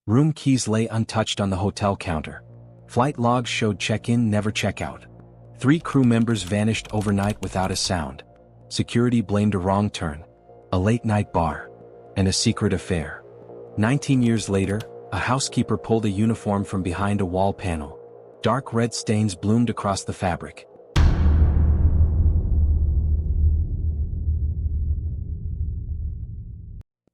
Room keys lay untouched on the hotel counter. Flight logs showed check-in, never check-out. 3 crew members vanished overnight without a sound. Security blamed a wrong turn, a late-night bar, and a secret affair. 19 years later, a housekeeper pulled a uniform from behind a wall panel. Dark red stains bloomed across the fabric.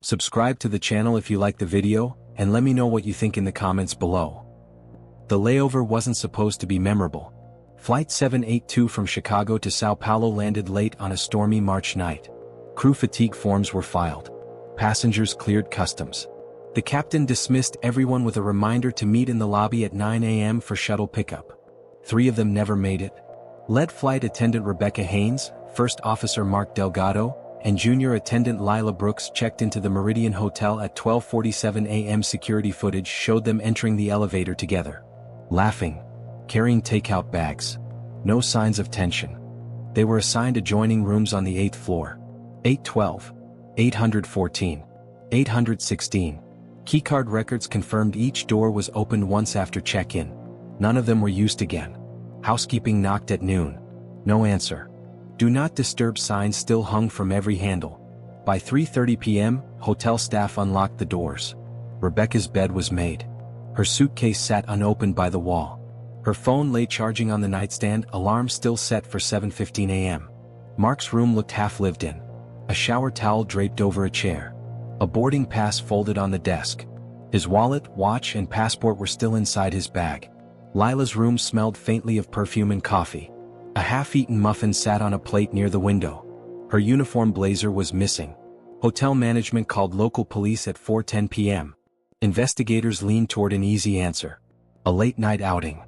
Subscribe to the channel if you like the video, and let me know what you think in the comments below. The layover wasn't supposed to be memorable. Flight 782 from Chicago to Sao Paulo landed late on a stormy March night. Crew fatigue forms were filed. Passengers cleared customs. The captain dismissed everyone with a reminder to meet in the lobby at 9 a.m. for shuttle pickup. 3 of them never made it. Lead flight attendant Rebecca Haynes, First Officer Mark Delgado, and Junior Attendant Lila Brooks checked into the Meridian Hotel at 12:47 a.m. Security footage showed them entering the elevator together, laughing, carrying takeout bags. No signs of tension. They were assigned adjoining rooms on the 8th floor. 812, 814, 816. Keycard records confirmed each door was opened once after check-in. None of them were used again. Housekeeping knocked at noon. No answer. Do not disturb signs still hung from every handle. By 3:30 p.m., hotel staff unlocked the doors. Rebecca's bed was made. Her suitcase sat unopened by the wall. Her phone lay charging on the nightstand, alarm still set for 7:15 a.m. Mark's room looked half lived in. A shower towel draped over a chair. A boarding pass folded on the desk. His wallet, watch, and passport were still inside his bag. Lila's room smelled faintly of perfume and coffee. A half-eaten muffin sat on a plate near the window. Her uniform blazer was missing. Hotel management called local police at 4:10 p.m. Investigators leaned toward an easy answer. A late-night outing.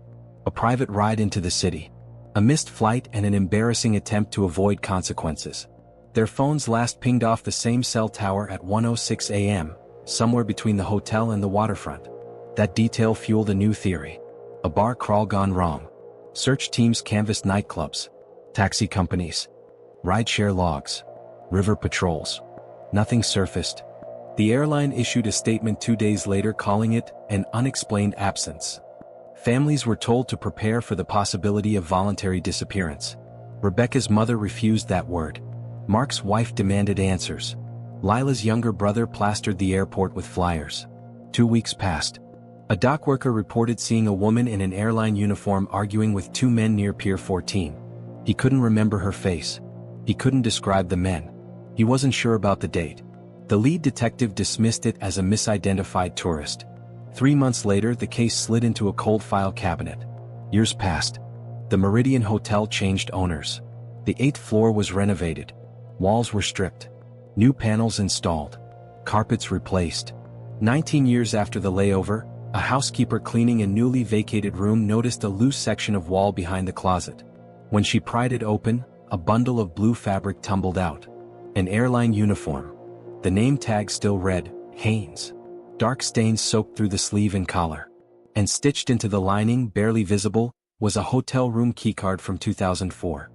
A private ride into the city. A missed flight and an embarrassing attempt to avoid consequences. Their phones last pinged off the same cell tower at 1:06 a.m., somewhere between the hotel and the waterfront. That detail fueled a new theory. A bar crawl gone wrong. Search teams canvassed nightclubs, taxi companies, rideshare logs, river patrols. Nothing surfaced. The airline issued a statement 2 days later calling it an unexplained absence. Families were told to prepare for the possibility of voluntary disappearance. Rebecca's mother refused that word. Mark's wife demanded answers. Lila's younger brother plastered the airport with flyers. 2 weeks passed. A dock worker reported seeing a woman in an airline uniform arguing with 2 men near Pier 14. He couldn't remember her face. He couldn't describe the men. He wasn't sure about the date. The lead detective dismissed it as a misidentified tourist. 3 months later, the case slid into a cold file cabinet. Years passed. The Meridian Hotel changed owners. The 8th floor was renovated. Walls were stripped. New panels installed. Carpets replaced. 19 years after the layover, a housekeeper cleaning a newly vacated room noticed a loose section of wall behind the closet. When she pried it open, a bundle of blue fabric tumbled out. An airline uniform. The name tag still read, Haynes. Dark stains soaked through the sleeve and collar. And stitched into the lining, barely visible, was a hotel room keycard from 2004.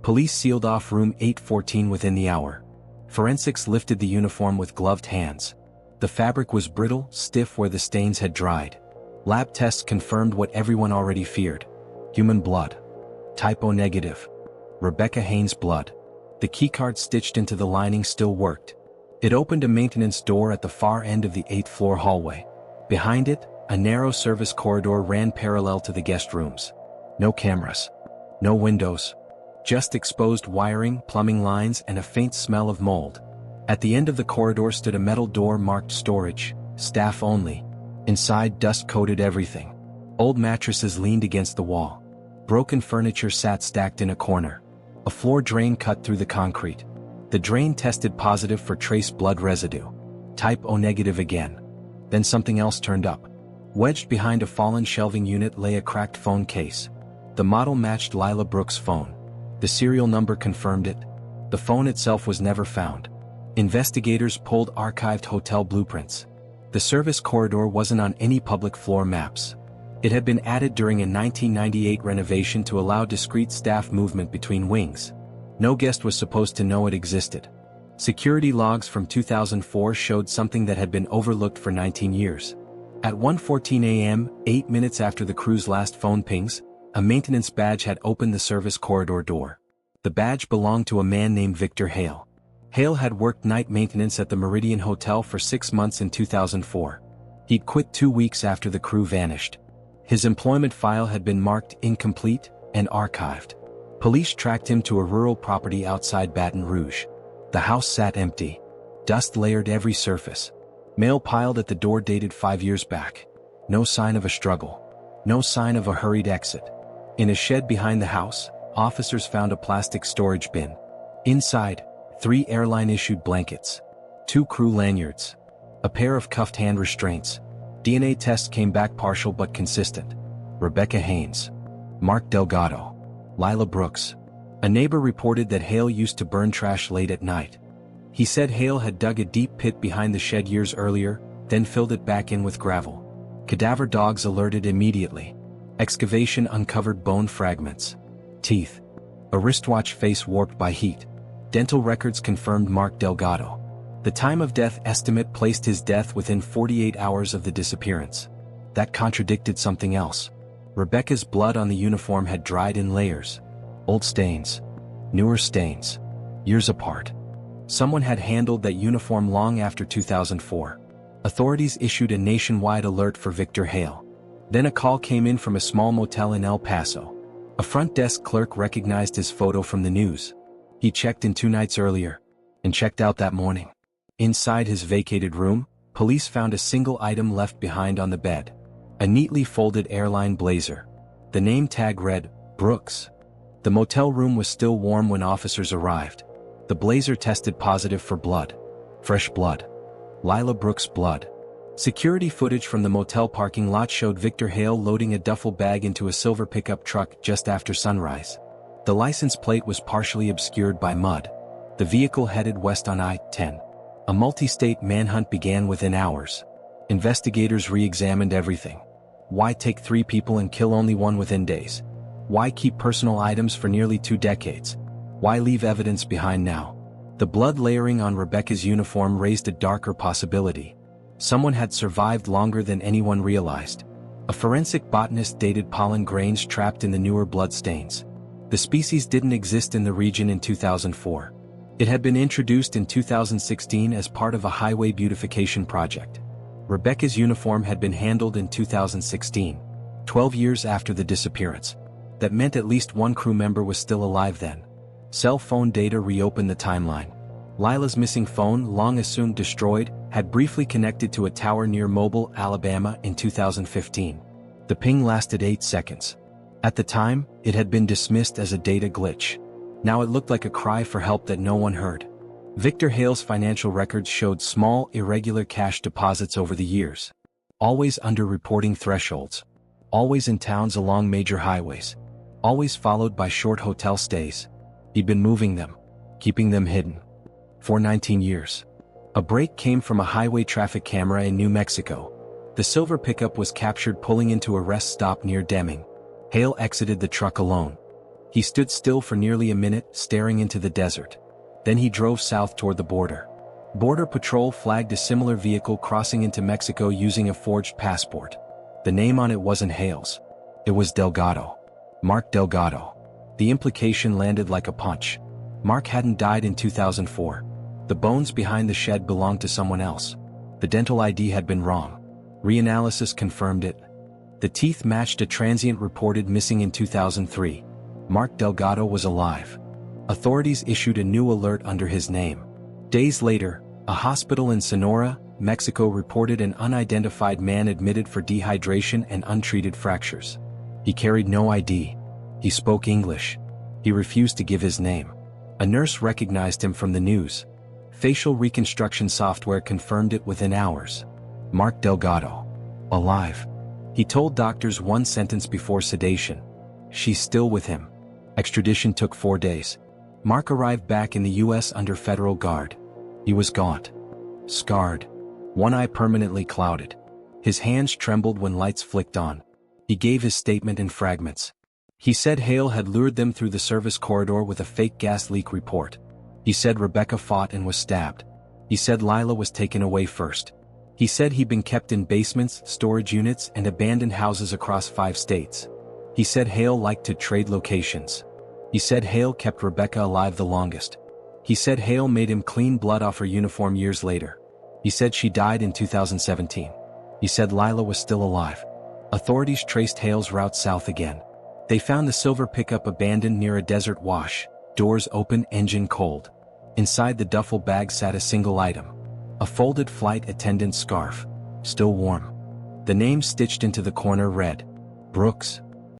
Police sealed off room 814 within the hour. Forensics lifted the uniform with gloved hands. The fabric was brittle, stiff where the stains had dried. Lab tests confirmed what everyone already feared. Human blood. Type O negative. Rebecca Haynes' blood. The keycard stitched into the lining still worked. It opened a maintenance door at the far end of the 8th floor hallway. Behind it, a narrow service corridor ran parallel to the guest rooms. No cameras. No windows. Just exposed wiring, plumbing lines, and a faint smell of mold. At the end of the corridor stood a metal door marked storage, staff only. Inside, dust coated everything. Old mattresses leaned against the wall. Broken furniture sat stacked in a corner. A floor drain cut through the concrete. The drain tested positive for trace blood residue. Type O negative again. Then something else turned up. Wedged behind a fallen shelving unit lay a cracked phone case. The model matched Lila Brooks' phone. The serial number confirmed it. The phone itself was never found. Investigators pulled archived hotel blueprints. The service corridor wasn't on any public floor maps. It had been added during a 1998 renovation to allow discreet staff movement between wings. No guest was supposed to know it existed. Security logs from 2004 showed something that had been overlooked for 19 years. At 1:14 a.m., 8 minutes after the crew's last phone pings, a maintenance badge had opened the service corridor door. The badge belonged to a man named Victor Hale. Hale had worked night maintenance at the Meridian Hotel for 6 months in 2004. He'd quit 2 weeks after the crew vanished. His employment file had been marked incomplete and archived. Police tracked him to a rural property outside Baton Rouge. The house sat empty. Dust layered every surface. Mail piled at the door dated 5 years back. No sign of a struggle. No sign of a hurried exit. In a shed behind the house, officers found a plastic storage bin. Inside, 3 airline-issued blankets, 2 crew lanyards, a pair of cuffed hand restraints. DNA tests came back partial but consistent. Rebecca Haynes, Mark Delgado, Lila Brooks. A neighbor reported that Hale used to burn trash late at night. He said Hale had dug a deep pit behind the shed years earlier, then filled it back in with gravel. Cadaver dogs alerted immediately. Excavation uncovered bone fragments, teeth, a wristwatch face warped by heat. Dental records confirmed Mark Delgado. The time of death estimate placed his death within 48 hours of the disappearance. That contradicted something else. Rebecca's blood on the uniform had dried in layers. Old stains. Newer stains. Years apart. Someone had handled that uniform long after 2004. Authorities issued a nationwide alert for Victor Hale. Then a call came in from a small motel in El Paso. A front desk clerk recognized his photo from the news. He checked in 2 nights earlier, and checked out that morning. Inside his vacated room, police found a single item left behind on the bed. A neatly folded airline blazer. The name tag read, Brooks. The motel room was still warm when officers arrived. The blazer tested positive for blood. Fresh blood. Lila Brooks' blood. Security footage from the motel parking lot showed Victor Hale loading a duffel bag into a silver pickup truck just after sunrise. The license plate was partially obscured by mud. The vehicle headed west on I-10. A multi-state manhunt began within hours. Investigators re-examined everything. Why take 3 people and kill only 1 within days? Why keep personal items for nearly 2 decades? Why leave evidence behind now? The blood layering on Rebecca's uniform raised a darker possibility. Someone had survived longer than anyone realized. A forensic botanist dated pollen grains trapped in the newer blood stains. The species didn't exist in the region in 2004. It had been introduced in 2016 as part of a highway beautification project. Rebecca's uniform had been handled in 2016, 12 years after the disappearance. That meant at least 1 crew member was still alive then. Cell phone data reopened the timeline. Lila's missing phone, long assumed destroyed, had briefly connected to a tower near Mobile, Alabama in 2015. The ping lasted 8 seconds. At the time, it had been dismissed as a data glitch. Now it looked like a cry for help that no one heard. Victor Hale's financial records showed small, irregular cash deposits over the years. Always under reporting thresholds. Always in towns along major highways. Always followed by short hotel stays. He'd been moving them, keeping them hidden. For 19 years. A break came from a highway traffic camera in New Mexico. The silver pickup was captured pulling into a rest stop near Deming. Hale exited the truck alone. He stood still for nearly a minute, staring into the desert. Then he drove south toward the border. Border Patrol flagged a similar vehicle crossing into Mexico using a forged passport. The name on it wasn't Hale's. It was Delgado. Mark Delgado. The implication landed like a punch. Mark hadn't died in 2004. The bones behind the shed belonged to someone else. The dental ID had been wrong. Reanalysis confirmed it. The teeth matched a transient reported missing in 2003. Mark Delgado was alive. Authorities issued a new alert under his name. Days later, a hospital in Sonora, Mexico reported an unidentified man admitted for dehydration and untreated fractures. He carried no ID. He spoke English. He refused to give his name. A nurse recognized him from the news. Facial reconstruction software confirmed it within hours. Mark Delgado. Alive. He told doctors 1 sentence before sedation. She's still with him. Extradition took 4 days. Mark arrived back in the U.S. under federal guard. He was gaunt. Scarred. 1 eye permanently clouded. His hands trembled when lights flicked on. He gave his statement in fragments. He said Hale had lured them through the service corridor with a fake gas leak report. He said Rebecca fought and was stabbed. He said Lila was taken away first. He said he'd been kept in basements, storage units, and abandoned houses across 5 states. He said Hale liked to trade locations. He said Hale kept Rebecca alive the longest. He said Hale made him clean blood off her uniform years later. He said she died in 2017. He said Lila was still alive. Authorities traced Hale's route south again. They found the silver pickup abandoned near a desert wash, doors open, engine cold. Inside the duffel bag sat a single item. A folded flight attendant's scarf, still warm. The name stitched into the corner read, Brooks.